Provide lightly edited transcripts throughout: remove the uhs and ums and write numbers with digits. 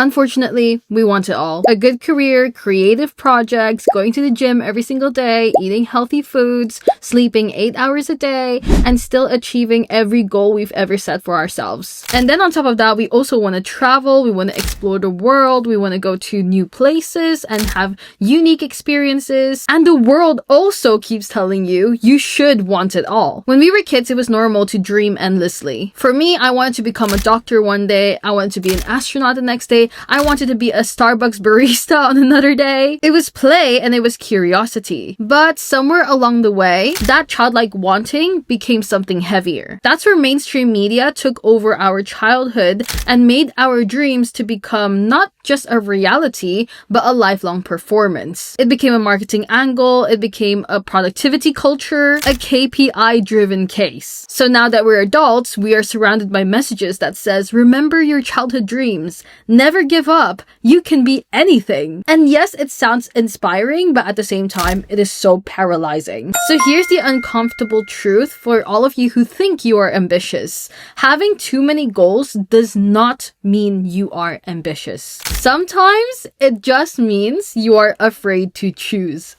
Unfortunately, we want it all. A good career, creative projects, going to the gym every single day, eating healthy foods, sleeping 8 hours a day, and still achieving every goal we've ever set for ourselves. And then on top of that, we also want to travel, we want to explore the world, we want to go to new places and have unique experiences. And the world also keeps telling you, you should want it all. When we were kids, it was normal to dream endlessly. For me, I wanted to become a doctor one day, I wanted to be an astronaut the next day, I wanted to be a Starbucks barista on another day. It was play and it was curiosity. But somewhere along the way, that childlike wanting became something heavier. That's where mainstream media took over our childhood and made our dreams to become not just a reality, but a lifelong performance. It became a marketing angle, it became a productivity culture, a KPI-driven case. So now that we're adults, we are surrounded by messages that says, remember your childhood dreams, never give up, you can be anything. And yes, it sounds inspiring, but at the same time, it is so paralyzing. So here's the uncomfortable truth for all of you who think you are ambitious. Having too many goals does not mean you are ambitious. Sometimes it just means you are afraid to choose.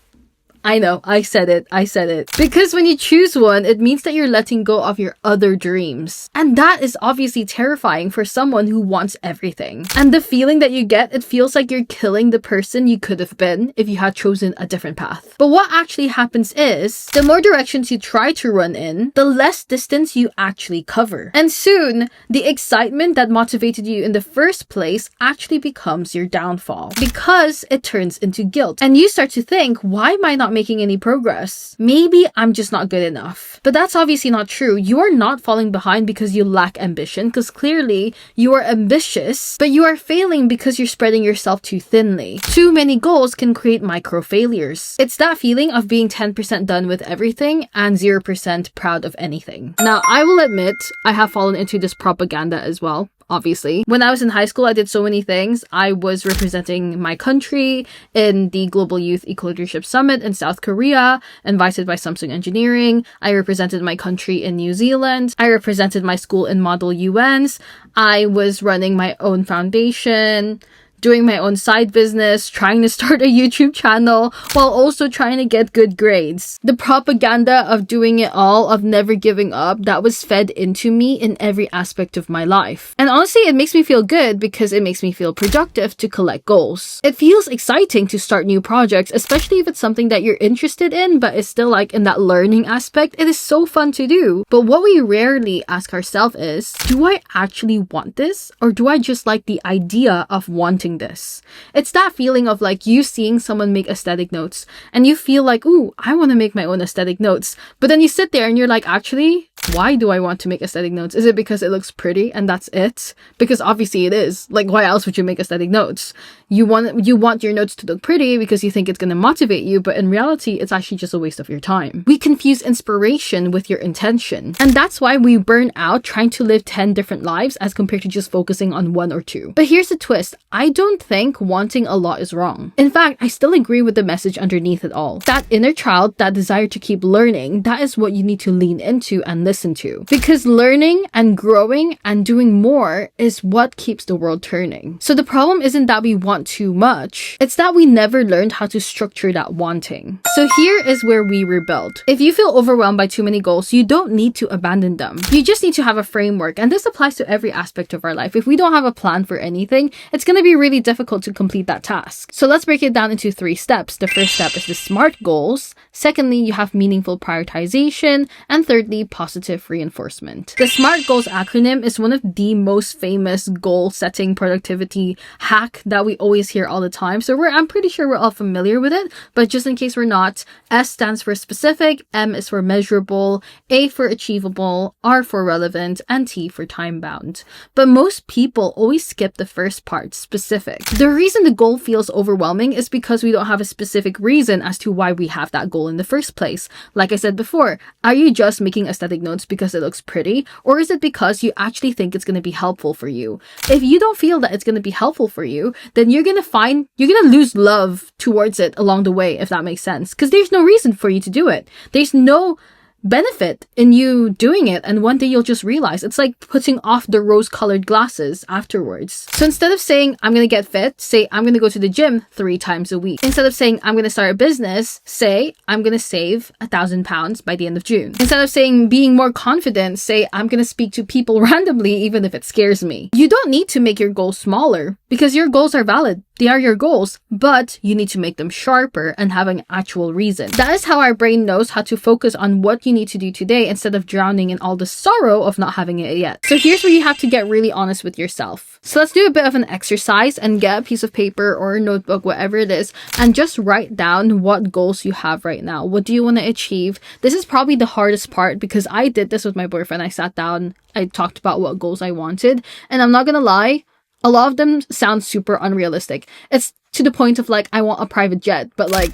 I know, I said it. Because when you choose one, it means that you're letting go of your other dreams. And that is obviously terrifying for someone who wants everything. And the feeling that you get, it feels like you're killing the person you could have been if you had chosen a different path. But what actually happens is, the more directions you try to run in, the less distance you actually cover. And soon, the excitement that motivated you in the first place actually becomes your downfall. Because it turns into guilt. And you start to think, why am I not making any progress? Maybe I'm just not good enough. But that's obviously not true. You are not falling behind because you lack ambition, because clearly you are ambitious, but you are failing because you're spreading yourself too thinly. Too many goals can create micro failures. It's that feeling of being 10% done with everything and 0% proud of anything. Now, I will admit, I have fallen into this propaganda as well. Obviously. When I was in high school, I did so many things. I was representing my country in the Global Youth Eco-Leadership Summit in South Korea, invited by Samsung Engineering. I represented my country in New Zealand. I represented my school in Model UNs. I was running my own foundation, doing my own side business, trying to start a YouTube channel, while also trying to get good grades. The propaganda of doing it all, of never giving up, that was fed into me in every aspect of my life. And honestly, it makes me feel good because it makes me feel productive to collect goals. It feels exciting to start new projects, especially if it's something that you're interested in, but it's still like in that learning aspect. It is so fun to do. But what we rarely ask ourselves is, do I actually want this? Or do I just like the idea of wanting this? It's that feeling of like you seeing someone make aesthetic notes and you feel like, ooh, I want to make my own aesthetic notes. But then you sit there and you're like, actually, why do I want to make aesthetic notes? Is it because it looks pretty and that's it? Because obviously it is. Like, why else would you make aesthetic notes? You want your notes to look pretty because you think it's going to motivate you, but in reality, it's actually just a waste of your time. We confuse inspiration with your intention. And that's why we burn out trying to live 10 different lives as compared to just focusing on one or two. But here's the twist. I don't think wanting a lot is wrong. In fact, I still agree with the message underneath it all. That inner child, that desire to keep learning, that is what you need to lean into and listen to. Because learning and growing and doing more is what keeps the world turning. So the problem isn't that we want too much. It's that we never learned how to structure that wanting. So here is where we rebuild. If you feel overwhelmed by too many goals, you don't need to abandon them. You just need to have a framework. And this applies to every aspect of our life. If we don't have a plan for anything, it's going to be really difficult to complete that task. So let's break it down into 3 steps. The first step is the SMART goals. Secondly, you have meaningful prioritization. And thirdly, positive reinforcement. The SMART goals acronym is one of the most famous goal-setting productivity hack that we always hear all the time. So I'm pretty sure we're all familiar with it, but just in case we're not, S stands for specific, M is for measurable, A for achievable, R for relevant, and T for time-bound. But most people always skip the first part, specific. The reason the goal feels overwhelming is because we don't have a specific reason as to why we have that goal in the first place. Like I said before, are you just making aesthetic notes because it looks pretty, or is it because you actually think it's going to be helpful for you? If you don't feel that it's going to be helpful for you, then you're going to lose love towards it along the way, if that makes sense. Because there's no reason for you to do it. There's no benefit in you doing it, and one day you'll just realize. It's like putting off the rose-colored glasses afterwards. So instead of saying I'm gonna get fit, say I'm gonna go to the gym 3 times a week. Instead of saying I'm gonna start a business, say I'm gonna save £1,000 by the end of June. Instead of saying being more confident, say I'm gonna speak to people randomly even if it scares me. You don't need to make your goals smaller because your goals are valid. They are your goals, but you need to make them sharper and have an actual reason. That is how our brain knows how to focus on what you need to do today instead of drowning in all the sorrow of not having it yet. So here's where you have to get really honest with yourself. So let's do a bit of an exercise and get a piece of paper or a notebook, whatever it is, and just write down what goals you have right now. What do you want to achieve? This is probably the hardest part because I did this with my boyfriend. I sat down, I talked about what goals I wanted, and I'm not gonna lie, a lot of them sound super unrealistic. It's to the point of like, I want a private jet, but like,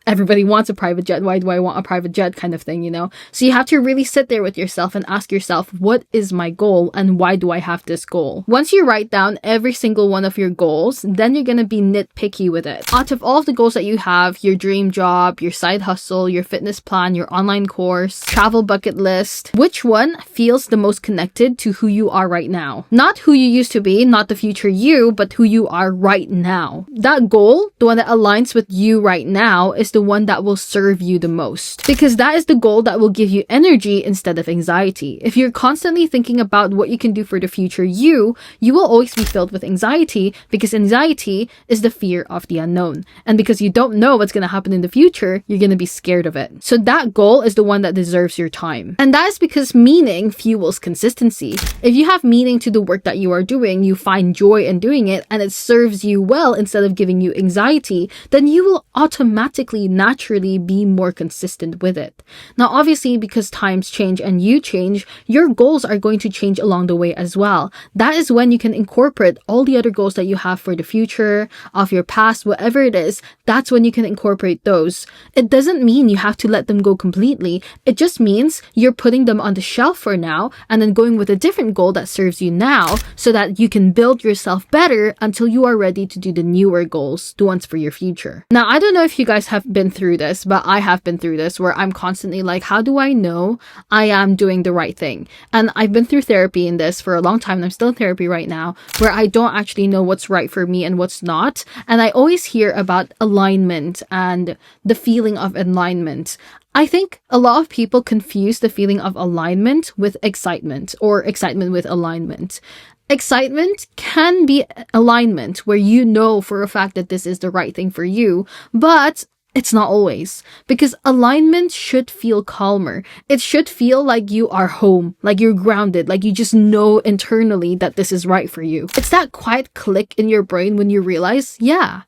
everybody wants a private jet. Why do I want a private jet kind of thing, you know? So you have to really sit there with yourself and ask yourself, what is my goal and why do I have this goal? Once you write down every single one of your goals, then you're going to be nitpicky with it. Out of all of the goals that you have, your dream job, your side hustle, your fitness plan, your online course, travel bucket list, which one feels the most connected to who you are right now? Not who you used to be, not the future you, but who you are right now. That goal, the one that aligns with you right now, is the one that will serve you the most, because that is the goal that will give you energy instead of anxiety. If you're constantly thinking about what you can do for the future you will always be filled with anxiety, because anxiety is the fear of the unknown, and because you don't know what's going to happen in the future, you're going to be scared of it. So that goal is the one that deserves your time, and that is because meaning fuels consistency. If you have meaning to the work that you are doing, you find joy in doing it, and it serves you well instead of giving you anxiety, then you will automatically naturally be more consistent with it. Now, obviously, because times change and you change, your goals are going to change along the way as well. That is when you can incorporate all the other goals that you have for the future, of your past, whatever it is. That's when you can incorporate those. It doesn't mean you have to let them go completely. It just means you're putting them on the shelf for now and then going with a different goal that serves you now so that you can build yourself better until you are ready to do the newer goals, the ones for your future. Now, I don't know if you guys have been through this, but I have been through this where I'm constantly like, how do I know I am doing the right thing? And I've been through therapy in this for a long time, and I'm still in therapy right now, where I don't actually know what's right for me and what's not. And I always hear about alignment and the feeling of alignment. I think a lot of people confuse the feeling of alignment with excitement, or excitement with alignment. Excitement can be alignment where you know for a fact that this is the right thing for you, but it's not always, because alignment should feel calmer. It should feel like you are home, like you're grounded, like you just know internally that this is right for you. It's that quiet click in your brain when you realize, yeah,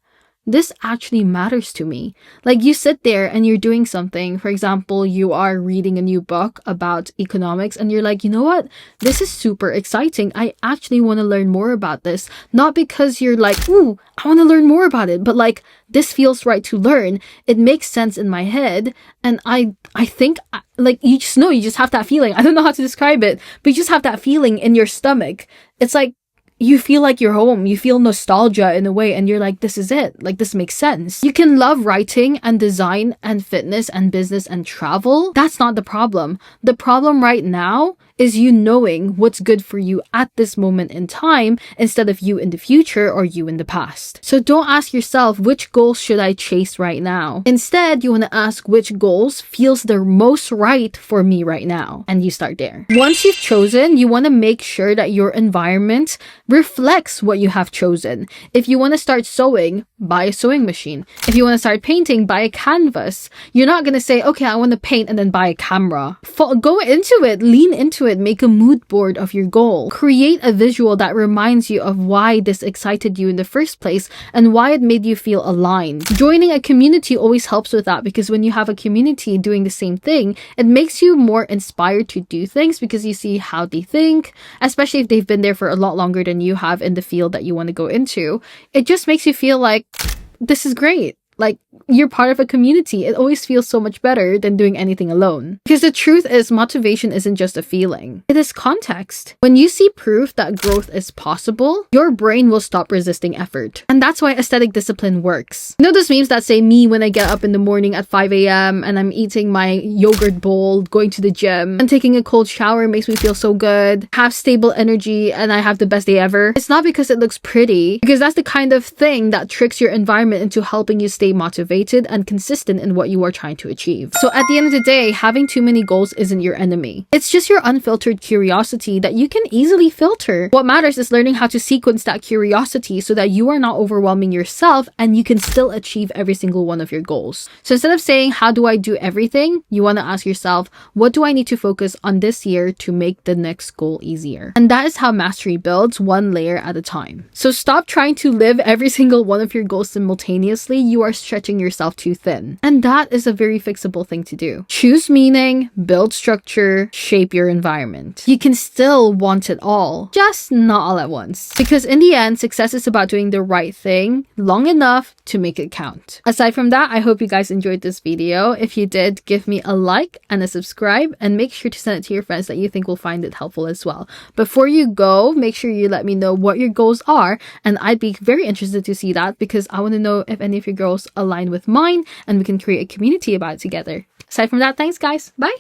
this actually matters to me. Like you sit there and you're doing something. For example, you are reading a new book about economics and you're like, you know what? This is super exciting. I actually want to learn more about this. Not because you're like, ooh, I want to learn more about it, but like, this feels right to learn. It makes sense in my head. And I think like you just know, you just have that feeling. I don't know how to describe it, but you just have that feeling in your stomach. It's like, you feel like you're home. You feel nostalgia in a way, and you're like, this is it. Like, this makes sense. You can love writing and design and fitness and business and travel. That's not the problem. The problem right now is you knowing what's good for you at this moment in time instead of you in the future or you in the past. So don't ask yourself, which goals should I chase right now? Instead, you want to ask which goals feels the most right for me right now. And you start there. Once you've chosen, you want to make sure that your environment reflects what you have chosen. If you want to start sewing, buy a sewing machine. If you want to start painting, buy a canvas. You're not going to say, okay, I want to paint and then buy a camera. Go into it, lean into it, make a mood board of your goal. Create a visual that reminds you of why this excited you in the first place and why it made you feel aligned. Joining a community always helps with that, because when you have a community doing the same thing, it makes you more inspired to do things because you see how they think, especially if they've been there for a lot longer than you have in the field that you want to go into. It just makes you feel like, this is great. Like, you're part of a community. It always feels so much better than doing anything alone. Because the truth is, motivation isn't just a feeling. It is context. When you see proof that growth is possible, your brain will stop resisting effort. And that's why aesthetic discipline works. You know those memes that say me when I get up in the morning at 5 a.m. and I'm eating my yogurt bowl, going to the gym, and taking a cold shower makes me feel so good, have stable energy, and I have the best day ever? It's not because it looks pretty, because that's the kind of thing that tricks your environment into helping you stay motivated and consistent in what you are trying to achieve. So at the end of the day, having too many goals isn't your enemy. It's just your unfiltered curiosity that you can easily filter. What matters is learning how to sequence that curiosity so that you are not overwhelming yourself and you can still achieve every single one of your goals. So instead of saying, how do I do everything? You want to ask yourself, what do I need to focus on this year to make the next goal easier? And that is how mastery builds, one layer at a time. So stop trying to live every single one of your goals simultaneously. You are stretching yourself too thin. And that is a very fixable thing to do. Choose meaning, build structure, shape your environment. You can still want it all, just not all at once. Because in the end, success is about doing the right thing long enough to make it count. Aside from that, I hope you guys enjoyed this video. If you did, give me a like and a subscribe, and make sure to send it to your friends that you think will find it helpful as well. Before you go, make sure you let me know what your goals are, and I'd be very interested to see that because I want to know if any of your goals align with mine and we can create a community about it together. Aside from that, thanks guys. Bye!